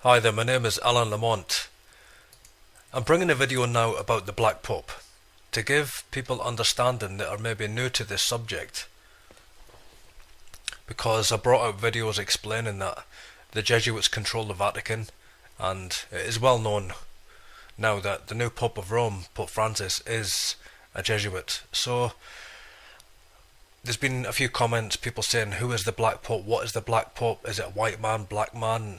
Hi there, my name is Alan Lamont. I'm bringing a video now about the Black Pope to give people understanding that are maybe new to this subject, because I brought out videos explaining that the Jesuits control the Vatican, and it is well known now that the new Pope of Rome, Pope Francis, is a Jesuit. So there's been a few comments, people saying, who is the Black Pope? What is the Black Pope? Is it a white man, black man?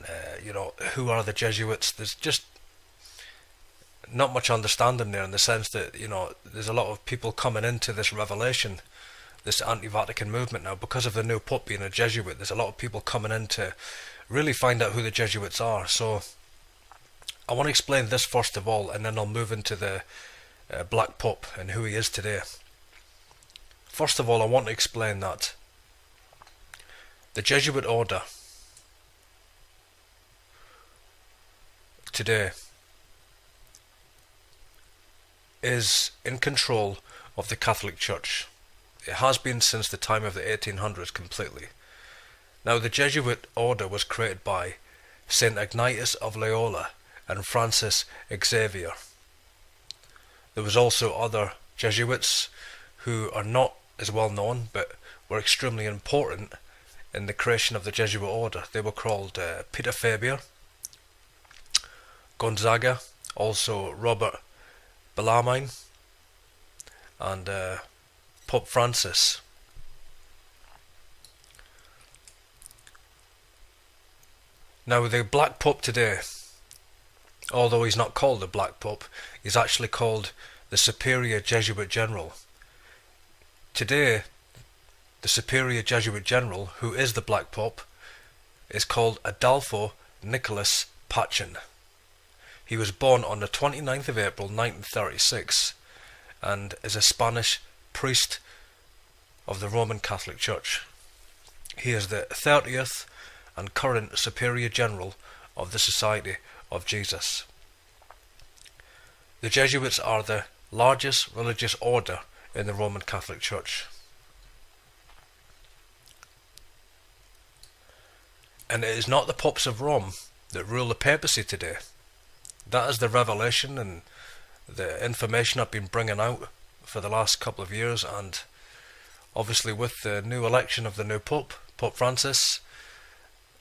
Who are the Jesuits? There's just not much understanding there, in the sense that, there's a lot of people coming into this revelation, this anti-Vatican movement now, because of the new Pope being a Jesuit. There's a lot of people coming in to really find out who the Jesuits are. So I want to explain this first of all, and then I'll move into the Black Pope and who he is today. First of all, I want to explain that the Jesuit order today is in control of the Catholic Church. It has been since the time of the 1800s completely. Now, the Jesuit order was created by Saint Ignatius of Loyola and Francis Xavier. There was also other Jesuits who are not as well known, but were extremely important in the creation of the Jesuit order. They were called Peter Faber, Gonzaga, also Robert Bellarmine, and Pope Francis. Now, the Black Pope today, although he's not called the Black Pope, he's actually called the Superior Jesuit General. Today, the Superior Jesuit General, who is the Black Pope, is called Adolfo Nicolas Pachin. He was born on the 29th of April 1936 and is a Spanish priest of the Roman Catholic Church. He is the 30th and current Superior General of the Society of Jesus. The Jesuits are the largest religious order in the Roman Catholic Church. And it is not the popes of Rome that rule the papacy today. That is the revelation and the information I've been bringing out for the last couple of years, and obviously with the new election of the new Pope, Pope Francis,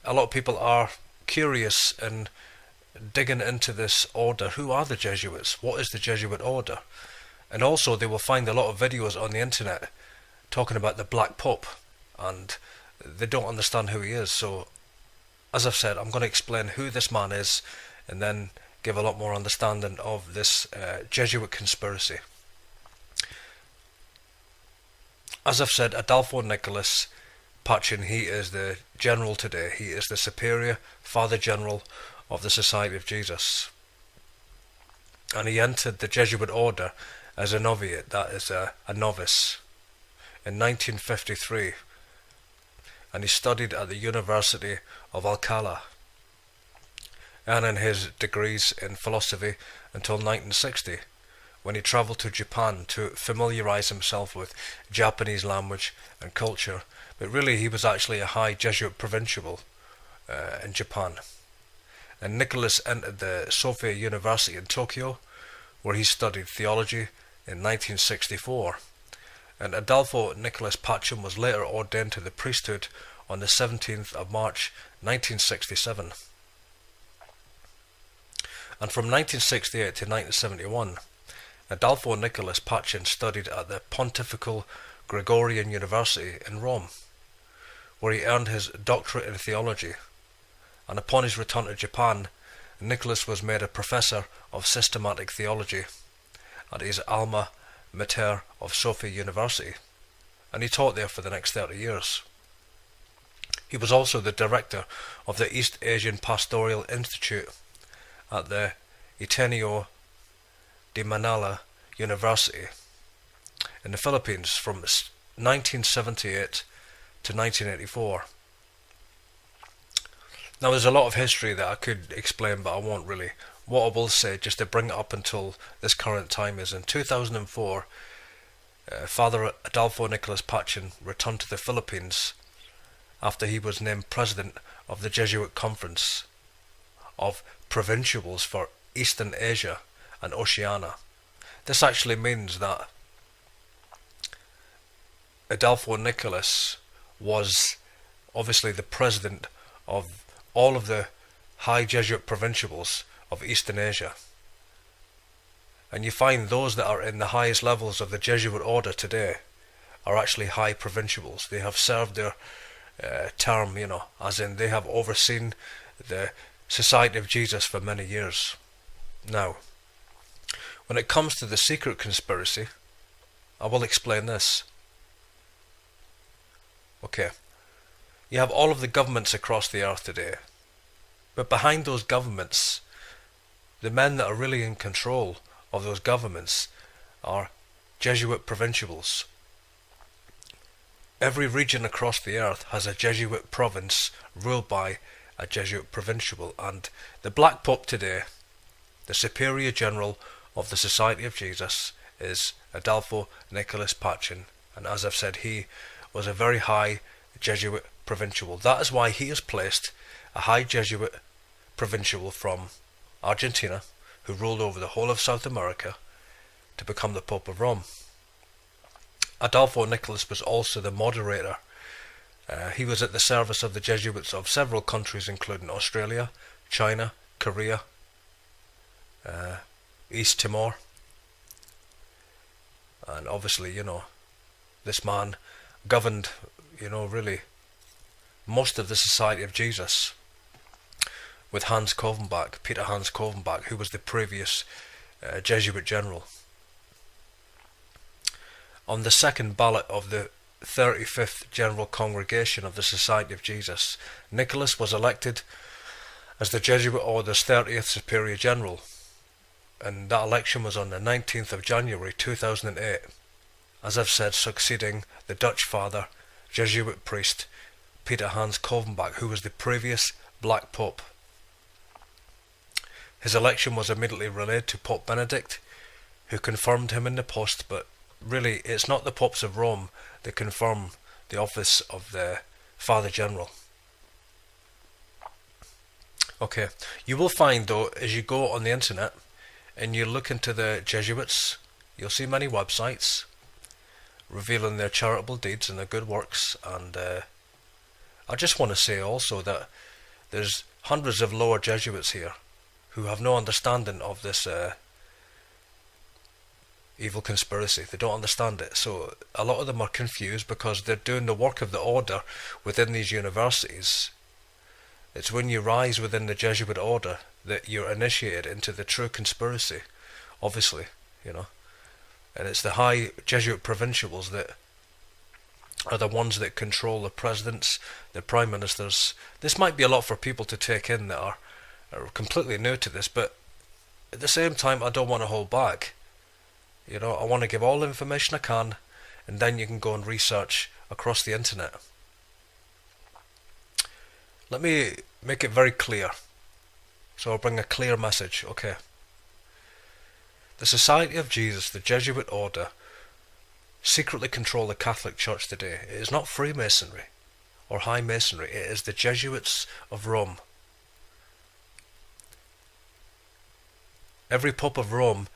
a lot of people are curious and digging into this order. Who are the Jesuits? What is the Jesuit order? And also they will find a lot of videos on the internet talking about the Black Pope, and they don't understand who he is. So as I've said, I'm going to explain who this man is, and then give a lot more understanding of this Jesuit conspiracy. As I've said, Adolfo Nicolas Pachin, he is the general today. He is the Superior Father General of the Society of Jesus. And he entered the Jesuit order as a novitiate, that is a novice, in 1953, and he studied at the University of Alcala, earning his degrees in philosophy until 1960, when he travelled to Japan to familiarise himself with Japanese language and culture. But really he was actually a high Jesuit provincial in Japan. And Nicholas entered the Sophia University in Tokyo, where he studied theology in 1964, and Adolfo Nicolas Pachin was later ordained to the priesthood on the 17th of March 1967. And from 1968 to 1971, Adolfo Nicolas Pachin studied at the Pontifical Gregorian University in Rome, where he earned his doctorate in theology. And upon his return to Japan, Nicholas was made a professor of systematic theology at his alma mater of Sophia University, and he taught there for the next 30 years. He was also the director of the East Asian Pastoral Institute at the Ateneo de Manila University in the Philippines from 1978 to 1984. Now, there's a lot of history that I could explain, but I won't really. What I will say, just to bring it up until this current time, is in 2004, Father Adolfo Nicolas Pachin returned to the Philippines after he was named president of the Jesuit Conference of provincials for Eastern Asia and Oceania. This actually means that Adolfo Nicholas was obviously the president of all of the high Jesuit provincials of Eastern Asia. And you find those that are in the highest levels of the Jesuit order today are actually high provincials. They have served their term, as in they have overseen the Society of Jesus for many years. Now, when it comes to the secret conspiracy, I will explain this. Okay, you have all of the governments across the earth today, but behind those governments, the men that are really in control of those governments are Jesuit provincials. Every region across the earth has a Jesuit province ruled by a Jesuit provincial, and the Black Pope today, the Superior General of the Society of Jesus, is Adolfo Nicholas Pachin, and as I've said, he was a very high Jesuit provincial. That is why he has placed a high Jesuit provincial from Argentina, who ruled over the whole of South America, to become the Pope of Rome. Adolfo Nicholas was also the moderator. He was at the service of the Jesuits of several countries, including Australia, China, Korea, East Timor, and obviously, this man governed, really most of the Society of Jesus with Peter Hans Kovenbach, who was the previous Jesuit general. On the second ballot of the 35th General Congregation of the Society of Jesus, Nicholas was elected as the Jesuit Order's 30th Superior General, and that election was on the 19th of January 2008, as I've said, succeeding the Dutch father, Jesuit priest Peter Hans Kovenbach, who was the previous Black Pope. His election was immediately relayed to Pope Benedict, who confirmed him in the post, but really it's not the Popes of Rome that confirm the office of the Father General. Okay, you will find though, as you go on the internet and you look into the Jesuits, you'll see many websites revealing their charitable deeds and their good works, and I just want to say also that there's hundreds of lower Jesuits here who have no understanding of this evil conspiracy. They don't understand it, so a lot of them are confused because they're doing the work of the order within these universities. It's when you rise within the Jesuit order that you're initiated into the true conspiracy, obviously, and it's the high Jesuit provincials that are the ones that control the presidents, the prime ministers. This might be a lot for people to take in that are completely new to this, but at the same time I don't want to hold back. I want to give all the information I can, and then you can go and research across the internet. Let me make it very clear, so I'll bring a clear message. Okay, the Society of Jesus, the Jesuit order, secretly control the Catholic Church today. It is not Freemasonry or High Masonry, it is the Jesuits of Rome. Every Pope of Rome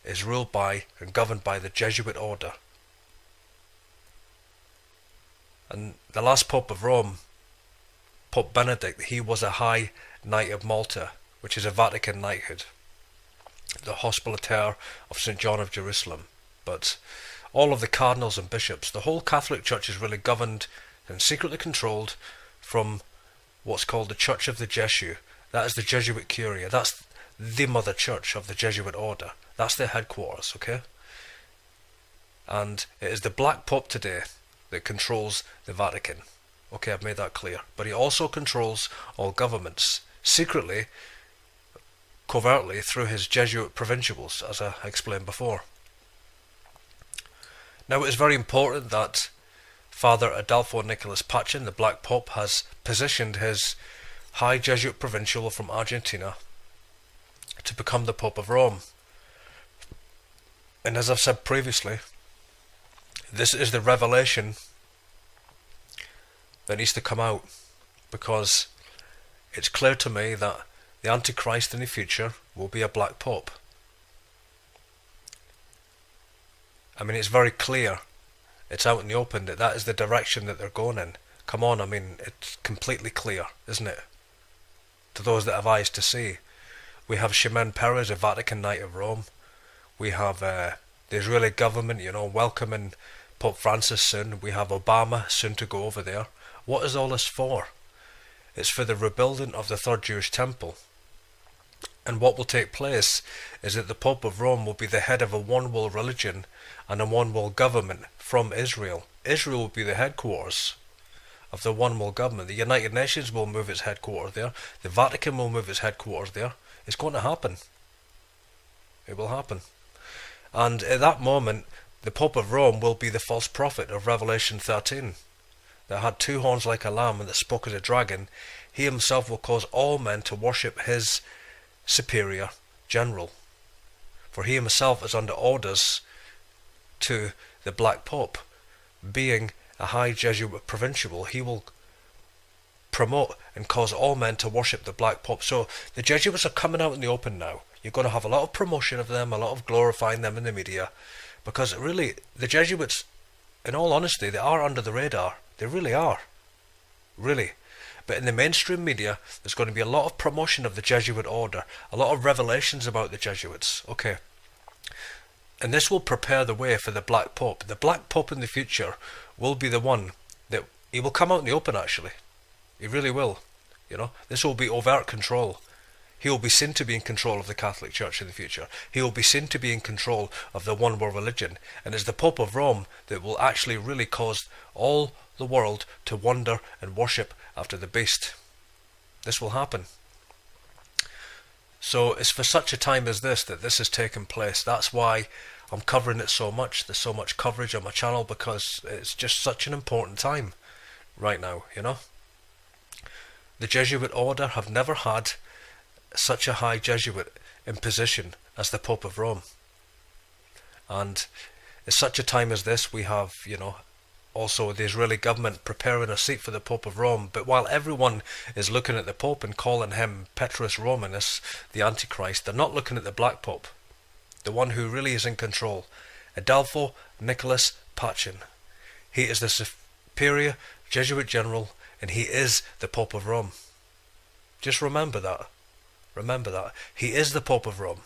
is ruled by and governed by the Jesuit order. And the last Pope of Rome, Pope Benedict, he was a High Knight of Malta, which is a Vatican knighthood, the Hospitaller of St. John of Jerusalem. But all of the cardinals and bishops, the whole Catholic Church is really governed and secretly controlled from what's called the Church of the Jesuit. That is the Jesuit Curia. That's the mother church of the Jesuit order. That's their headquarters, okay? And it is the Black Pope today that controls the Vatican. Okay, I've made that clear. But he also controls all governments, secretly, covertly, through his Jesuit provincials, as I explained before. Now it is very important that Father Adolfo Nicholas Pachin, the Black Pope, has positioned his high Jesuit provincial from Argentina to become the Pope of Rome. And as I've said previously, this is the revelation that needs to come out, because it's clear to me that the Antichrist in the future will be a Black Pope. I mean, it's very clear. It's out in the open that that is the direction that they're going in. Come on, I mean, it's completely clear, isn't it? To those that have eyes to see. We have Shimon Peres, a Vatican Knight of Rome. We have the Israeli government, welcoming Pope Francis soon. We have Obama soon to go over there. What is all this for? It's for the rebuilding of the Third Jewish Temple. And what will take place is that the Pope of Rome will be the head of a one-world religion and a one-world government from Israel. Israel will be the headquarters of the one-world government. The United Nations will move its headquarters there. The Vatican will move its headquarters there. It's going to happen. It will happen. And at that moment, the Pope of Rome will be the false prophet of Revelation 13. That had two horns like a lamb and that spoke as a dragon. He himself will cause all men to worship his superior general. For he himself is under orders to the Black Pope. Being a high Jesuit provincial, he will promote and cause all men to worship the Black Pope. So the Jesuits are coming out in the open now. You're going to have a lot of promotion of them, a lot of glorifying them in the media, because really, the Jesuits, in all honesty, they are under the radar. They really are. Really. But in the mainstream media, there's going to be a lot of promotion of the Jesuit order, a lot of revelations about the Jesuits. Okay. And this will prepare the way for the Black Pope. The Black Pope in the future will be the one that, he will come out in the open actually. He really will. This will be overt control. He will be seen to be in control of the Catholic Church in the future. He will be seen to be in control of the one world religion. And it's the Pope of Rome that will actually really cause all the world to wonder and worship after the beast. This will happen. So it's for such a time as this that this has taken place. That's why I'm covering it so much. There's so much coverage on my channel, because it's just such an important time right now, The Jesuit order have never had such a high Jesuit in position as the Pope of Rome. And at such a time as this, we have, also the Israeli government preparing a seat for the Pope of Rome. But while everyone is looking at the Pope and calling him Petrus Romanus, the Antichrist, they're not looking at the Black Pope, the one who really is in control, Adolfo Nicholas Pachin. He is the superior Jesuit general, and he is the Pope of Rome. Just remember that. Remember that. He is the Pope of Rome.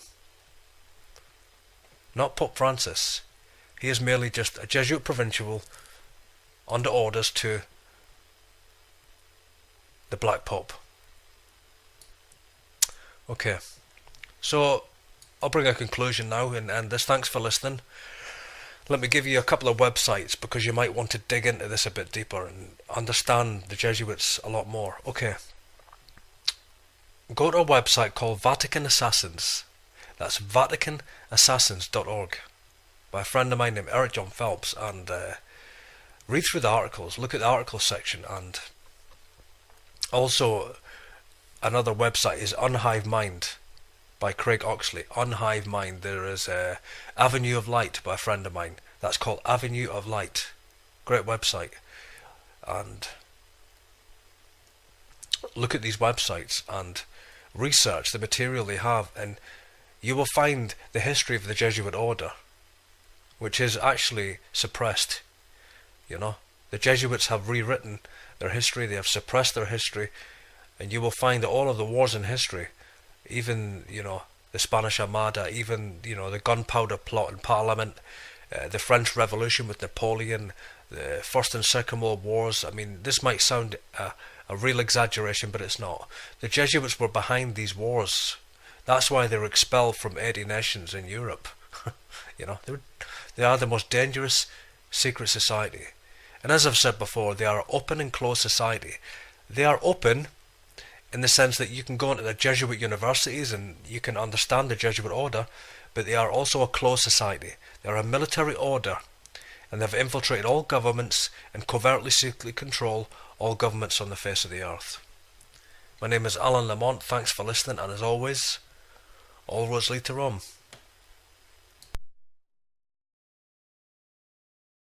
Not Pope Francis. He is merely just a Jesuit provincial under orders to the Black Pope. Okay. So I'll bring a conclusion now and end this. Thanks for listening. Let me give you a couple of websites, because you might want to dig into this a bit deeper and understand the Jesuits a lot more. Okay. Go to a website called Vatican Assassins. That's VaticanAssassins.org by a friend of mine named Eric John Phelps, and read through the articles, look at the article section. And also another website is Unhive Mind by Craig Oxley. Unhive Mind. There is Avenue of Light by a friend of mine. That's called Avenue of Light. Great website. And look at these websites and research the material they have, and you will find the history of the Jesuit order, which is actually suppressed. The Jesuits have rewritten their history, they have suppressed their history, and you will find that all of the wars in history, even the Spanish Armada, even the gunpowder plot in Parliament, the French Revolution with Napoleon, the First and Second World Wars. I mean, this might sound a real exaggeration, but it's not. The Jesuits were behind these wars. That's why they were expelled from 80 nations in Europe. They are the most dangerous secret society. And as I've said before, they are open and closed society. They are open in the sense that you can go into the Jesuit universities and you can understand the Jesuit order, but they are also a closed society. They are a military order, and they've infiltrated all governments and covertly secretly control all governments on the face of the earth. My name is Alan Lamont. Thanks for listening, and as always, all roads lead to Rome.